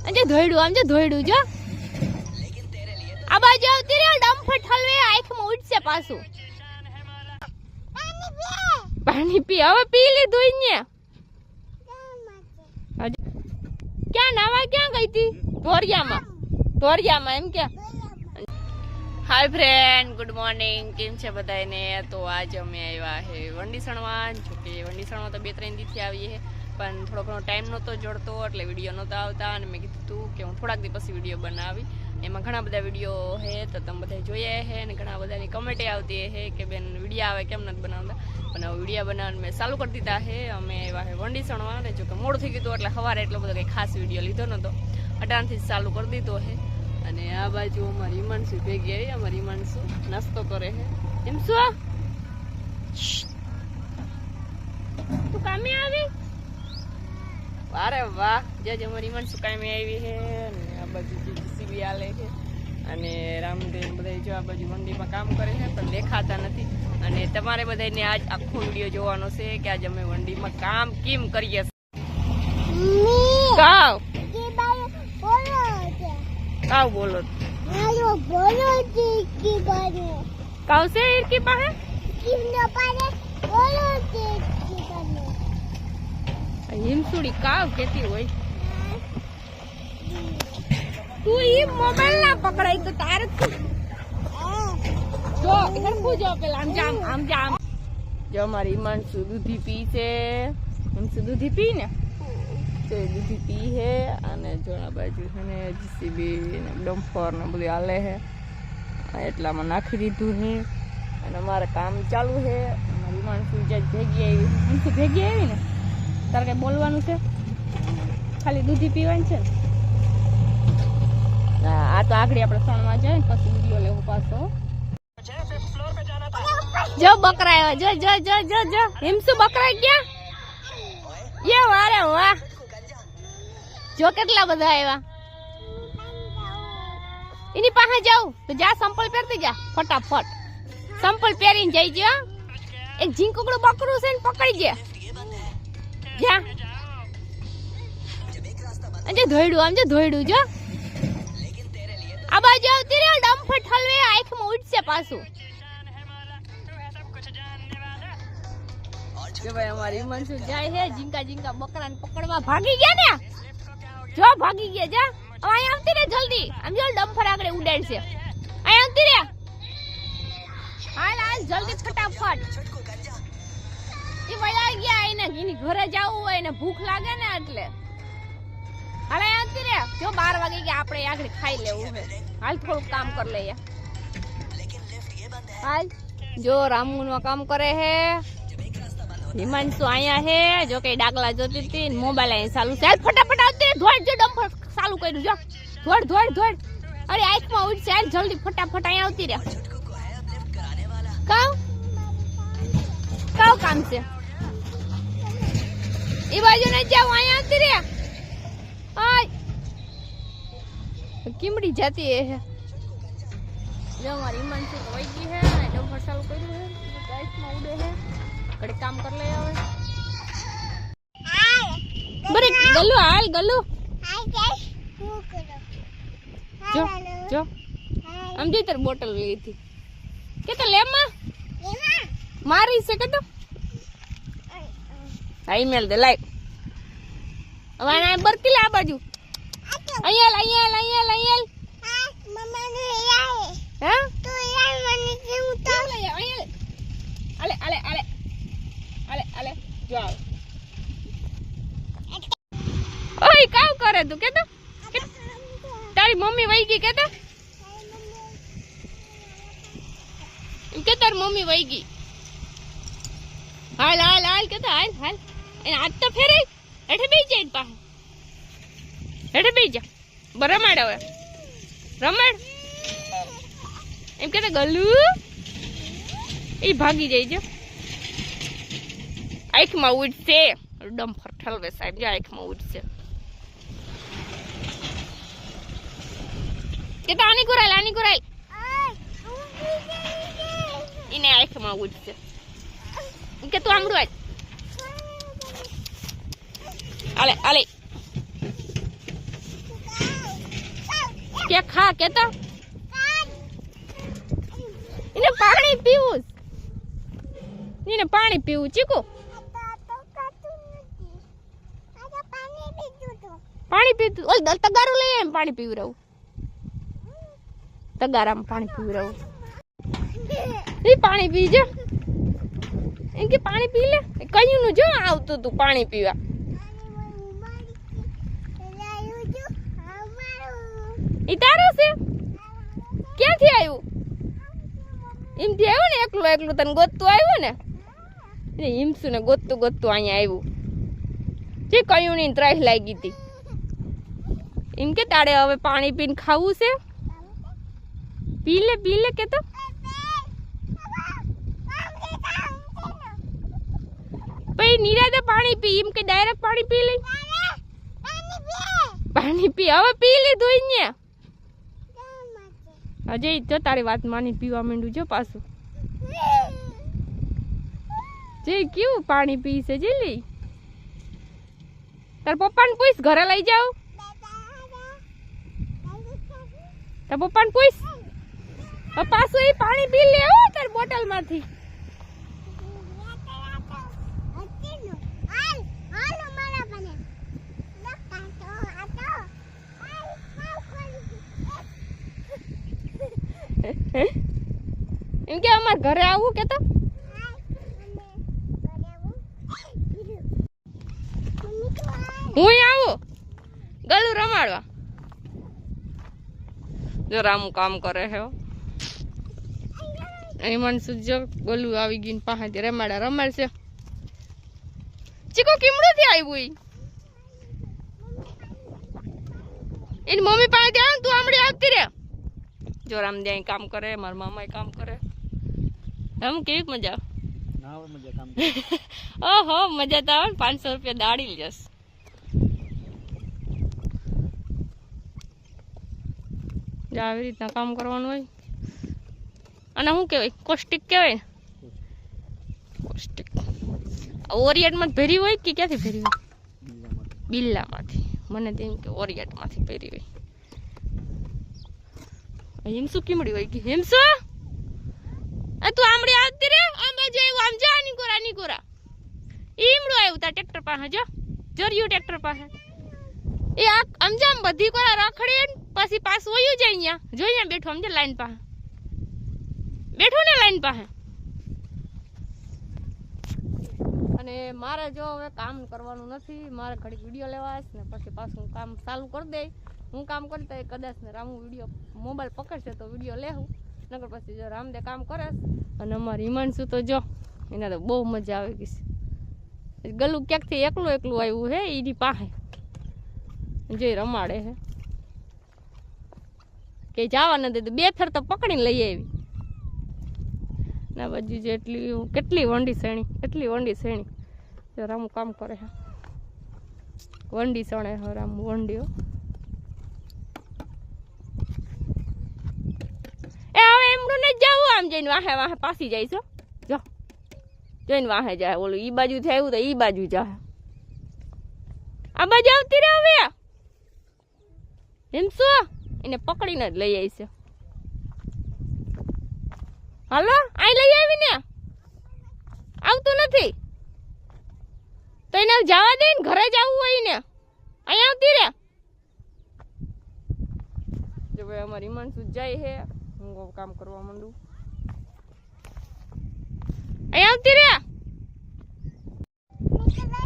અંજે ધોઈડું આમ જો ધોઈડું જો આ બાજુ આવતી રે ડમ્ફર ઠલવે આંખમાં ઉડશે પાછું પાણી પી હવે પી લીધું ને ક્યાં નાવા ક્યાં ગઈ હતી ધોરિયામાં એમ કે હાય ફ્રેન્ડ ગુડ મોર્નિંગ કેમ છે બધાને તો આજે અમે આવ્યા હે વંડીસણમાં જો કે વંડીસણમાં તો 2-3 દિવસથી આવીએ હે પણ થોડો ઘણો ટાઈમ નહોતો જોડતો એટલે વિડીયો નહોતા આવતા અને મેં કીધું હતું કે હું થોડાક દિવસ પછી વિડીયો બનાવી એમાં ઘણા બધા વિડીયો હે તો તમે બધા જોયા હે અને ઘણા બધાની કમેન્ટે આવતી હે કે બેન વિડીયો આવે કેમ નથી બનાવતા પણ હવે વિડીયો બનાવવાનું મેં ચાલુ કરી દીધા હે અમે આવ્યા હે વંડીસણમાં અને જો કે મોડું થઈ ગયું એટલે સવારે એટલો બધો કંઈ ખાસ વિડીયો લીધો નહોતો અટાણથી ચાલુ કરી દીધો હે અને આ બાજુ અમારી ઈમાનસુ ભેગી આવી અમારી ઈમાનસુ નાસ્તો કરે છે એમ શું તું કામે આવી અરે વાહ જજ અમારી ઈમાનસુ કામે આવી છે અને આ બાજુ જીસીબી આલે છે અને રામદેવ બધા જો આ બાજુ મંડીમાં કામ કરે છે પણ દેખાતા નથી અને તમારે બધાને આજ આખો વિડીયો જોવાનો છે કે આજ અમે મંડીમાં કામ કેમ કરીએ કાવ કાવ બોલો કાવ से इरकी पाहे हिमसुड़ी काव केती होय तू ये मोबाइल ना पकड़ाई तो तार जो इधर पूजो पे आम जाम जो हमारी ईमानसु दूधी पी છે ईमानसु दूधी पी ने तो दूधी पी है અને જો આ બાજુ છે ને જીસીબી ને ડમ્પર ને બધું હાલે છે એટલામાં નાખી દીધું છે અને અમારે કામ ચાલુ છે મારી માણસું જે ભેગી આવી ને તારે કઈ બોલવાનું છે ખાલી દૂધી પીવાની છે ને આ તો આગળ આપણે સણમાં જાય ને પછી વિડીયો લેવું પાછો જો બકરા આવ્યા જો જો જો જો જો હિમસુ બકરા ગયા ये वारे वाह जो કેટલા બધા આવ્યા એની પાસે જાવ તો જા સંપલ પહેરતી જા ફટાફટ સંપલ પહેરીને જઈ જા એક ઝીંકુકડું બકરું છે ને પકડી જા અંજે ધોઈડું જો આ બાજુ આવતી રે ડમ્ફર ઠલવે આંખમાં ઉડશે પાછું કે ભાઈ અમારી ઈમાનસુ જાય હે ઝીંકા બકરાને પકડવા ભાગી ગયા ને જો ભાગી ગયા જા અહીંયા આવતી રે જલ્દી આમ જો ડમ્ફર આગળ ઉડાડશે અહીંયા આવતી રે હાલ જલ્દી ફટાફટ એ વયા ગયા એને એની ઘરે જવું હોય ને ભૂખ લાગે ને એટલે હાલ આવતી રે જો 12 વાગી ગયા આપણે આગળ ખાઈ લેવું છે હાલ થોડું કામ કરી લઈએ હાલ જો રામુનો કામ કરે હે હિમાંશુ આયા હે જો કે ડાગલા જોતી હતી મોબાઈલ અહીં ચાલુ છે ફટાફટ આવતી ધોડ જો ડમ્ફર ચાલુ કર્યું જો ધોડ અરે આંખમાં ઉડશે હાલ જલ્દી ફટાફટ અહીં આવતી રે કાવ કામ છે એ બાજુ ન જાવ અહીં આવતી રે આય કિમડી જતી હે જો મારી હિમાંશુ વઈ ગઈ હે ડમ્ફર ચાલુ કર્યું હે આંખમાં ઉડે હે કડે કામ કર લે હવે બરે ગલ્લુ હાલ ગલ્લુ જો આમ જે તાર બોટલ લઈ હતી કે તો લેમાં મારી છે કે તો આ ઈમેલ દે લાઈ હવે ના બરકી લે આ બાજુ અહીંયા મમ્મા ને આય હે તો યાર મને કેમ તો અહીંયા આલે જો ઓય કાવ કરે તું કે તો તારી મમ્મી વઈ ગઈ કે તો કે તારી મમ્મી વઈ ગઈ હાલ કે તો હાલ એને હાથ તો ફેરે હેઠે બેસી જાય પાસે હેઠે બેસી જા રમાડ હવે રમાડ એમ કે ગલ્લુ એ ભાગી જાય છે આંખમાં ઉડશે ડમ્ફર ઠલવે સાહેબ જે આંખમાં ઉડશે કે તો આની કુરાલ એને આંખમાં ઉડશે કે તું આમડું આલે કે ખા કે તો એને પાણી પીવું એને પાણી પીવું ચીકુ પાણી પીતું ઓલ તગારું લઈ એમ પાણી પીવરાવું તગારામાં પાણી પીવરાવું એ પાણી પીજો એમ કે પાણી પી લે કયું નું જો આવતું તું પાણી પીવા ઈ તારું છે ક્યાંથી આવ્યું એમથી આવ્યું ને એકલું એકલું તને ગોતતું આવ્યું ને હિમસુ ને ગોતતું ગોતતું અહીંયા આવ્યું જે કયું ની ત્રાસ લાગી હતી એમ કે તારે હવે પાણી પીને ખાવું છે પી લે કે તો પછી નિરાતે પાણી પી એમ કે ડાયરેક્ટ પાણી પી લે પાણી પી હવે પી લીધું અહીંયા અજય જો તારી વાત માની પીવા માંડ્યું જો પાછું જે કેવું પાણી પી છે જે લે તાર પપ્પાને પૂછ ઘરે લઈ જાવ તાર પપ્પાને પૂછ પાછું એ પાણી પી લે હો તાર બોટલ માંથી એમ કે અમાર ઘરે આવું કે તો હું આવું ગલું રમાડવા જો રામુ કામ કરે છે એની મન સુજો ગલું આવી ગયું પાસે રમાડશે ચીકો કેમડું થી આવ્યું એની મમ્મી પાસે ત્યાં તું આમડી આવતી રે જો રામદેવ કામ કરે મારા મામા કામ કરે આમ કેવી મજા ઓહો મજા તો આવે ને 500 રૂપિયા દાડી જશ આવી રીતના કામ કરવાનું હોય અને શું કહેવાય કોસ્ટિક કહેવાય કોસ્ટિક ઓરિયટમાં ભેરી હોય કે ક્યાંથી ભેરી હોય બિલ્લામાંથી મને તો એમ કે ઓરિયટમાંથી ભેરી હોય હિમસુ કીમડી હોય કે હિમસુ તું આમડી આવતી રે આમ બાજુ આવ્યું આમ જા ની કોરા ઈમડું આવ્યું તા ટ્રેક્ટર પાસે જો જર્યું ટ્રેક્ટર પાસે એ આમ જામ બધી કોરા રખડે પછી પાછું વયું જાય અહીંયા જો અહીંયા બેઠો સમજે લાઈન પાસે બેઠું ને લાઈન પાસે અને મારે જો હવે કામ કરવાનું નથી મારે ઘડીક વિડીયો લેવા ને પછી પાછું કામ ચાલુ કરી દે હું કામ કરતા કદાચ ને રામુ વિડીયો મોબાઈલ પકડશે તો વિડીયો લેવું નકર પછી જો રામદે કામ કરે અને અમારી હિમાંશુ તો જો એને તો બહુ મજા આવી ગઈ છે ગલું ક્યાંકથી એકલું આવ્યું હે એની પાસે જે રમાડે હે કે જવા ન દે તો 2 ફેર તો પકડીને લઈ આવી ના બાજુ જેટલી કેટલી વંડી શેણી જો રામુ કામ કરે હે વંડી સણે હે રામુ વંડીઓ એ હવે એમનું ને જાવું આમ જઈને વાહે પાસી જાય છો જો જઈને વાહે જાય ઓલું ઈ બાજુ થી આવ્યું તો ઈ બાજુ જાય આ બાજુ આવતી રે હવે એમ શું એને પકડીને જ લઈ આવી છે હાલો આઈ લઈ આવી ને આવતું નથી તો એને જવા દે ને ઘરે જવું હોય ને અહીં આવતી રે જો ભાઈ અમારી હિમાંશુ જાય હે હું કામ કરવા માંડું અહીં આવતી રે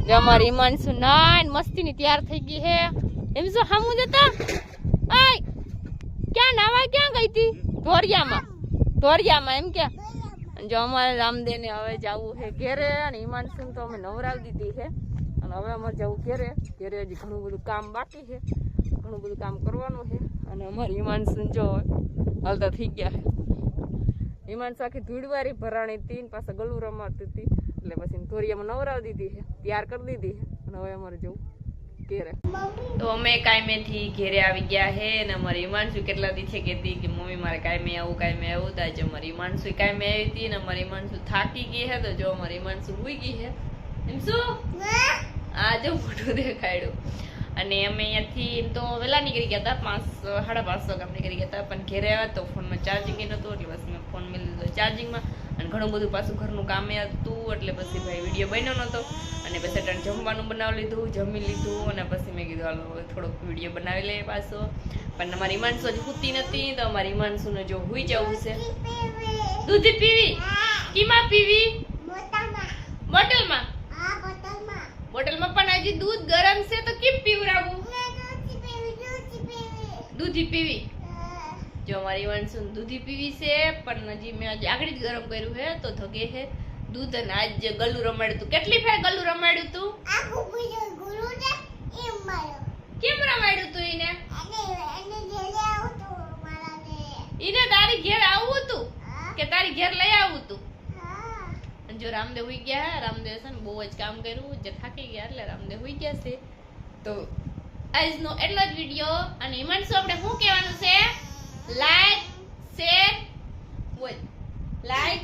જો અમારી હિમાંશુ નાઈન મસ્તી ની તૈયાર થઈ ગઈ હે એમ શું હામું જતા આય ક્યાં નાવા ક્યાં ગઈ હતી ધોરિયામાં એમ કે જો અમારે રામદેવ ને હવે જવું છે ઘેરે અને હિમાંશુ તો અમે નવરાવી દીધી છે અને હવે અમારે જવું ઘેરે હજી ઘણું બધું કામ બાકી છે ઘણું બધું કામ કરવાનું છે અને અમારી હિમાંશુ જો હાલતા થઈ ગયા છે હિમાંશુ આખી ધૂળવારી ભરાણી હતી ને પાછા ગલું રમાડતી હતી એટલે પછી ધોરિયામાં નવરાવી દીધી છે તૈયાર કરી દીધી છે અને હવે અમારે જવું ઘેરે તો અમે કાયમેથી ઘેરે આવી ગયા હે ને અમારી હિમાંશુ કેટલા દિવસે કહેતી કે મમ્મી મારે કાયમે આવું તો આજે અમારી હિમાંશુ કાયમે આવી હતી ને અમારી હિમાંશુ થાકી ગઈ હે તો જો અમારી હિમાંશુ હુઈ ગઈ હે એમ શું આ જો મોટું દેખાડ્યું અને અમે અહીંયાથી એમ તો વહેલા વહેલા નીકળી ગયા હતા 5:30 કામ નીકળી ગયા હતા, પણ ઘેરે આવ્યા તો ફોનમાં ચાર્જિંગ નહોતું, એટલે બસ મેં ફોન મેં લીધો ચાર્જિંગમાં. અને ઘણું બધું પાછું ઘરનું કામે હતું, એટલે પછી ભાઈ વિડીયો બન્યો નહોતો. અને પછી અટાણે જમવાનું બનાવી લીધું, જમી લીધું, અને પછી મેં કીધું હાલો થોડોક વિડીયો બનાવી લે પાછો. પણ અમારી ઈમાનસુ હજી સૂતી નથી, તો અમારી ઈમાનસુને જો હુઈ જવું છે. દૂધ પીવી? કીમાં પીવી? બોટલમાં. બોટલમાં પણ હજી દૂધ ગરમ છે, તો કેમ પીવરાવું? દૂધી પીવી? જો અમારી ઈમાનસુ દૂધી પીવી છે, પણ હજી મેં આગળ જ ગરમ કર્યું છે, તો ધગે છે દૂધ. અને આજ ગલું રમાડ્યું તું. કેટલી ફેર ગલું રમાડ્યું તું? કેમ રમાડ્યું તું એને? એને તારી ઘેર આવવું તું કે તારી ઘેર લઈ આવવું તું? અને જો રામદેવ હુઈ ગયા, રામદેવ છે ને બહુ જ કામ કર્યું, જે થાકી ગયા એટલે રામદેવ હુઈ ગયા છે. તો આજનો એટલો જ વિડીયો. અને હિમાંશુ આપણે શું કહેવાનું છે? લાઈક શેર બોલ, લાઈક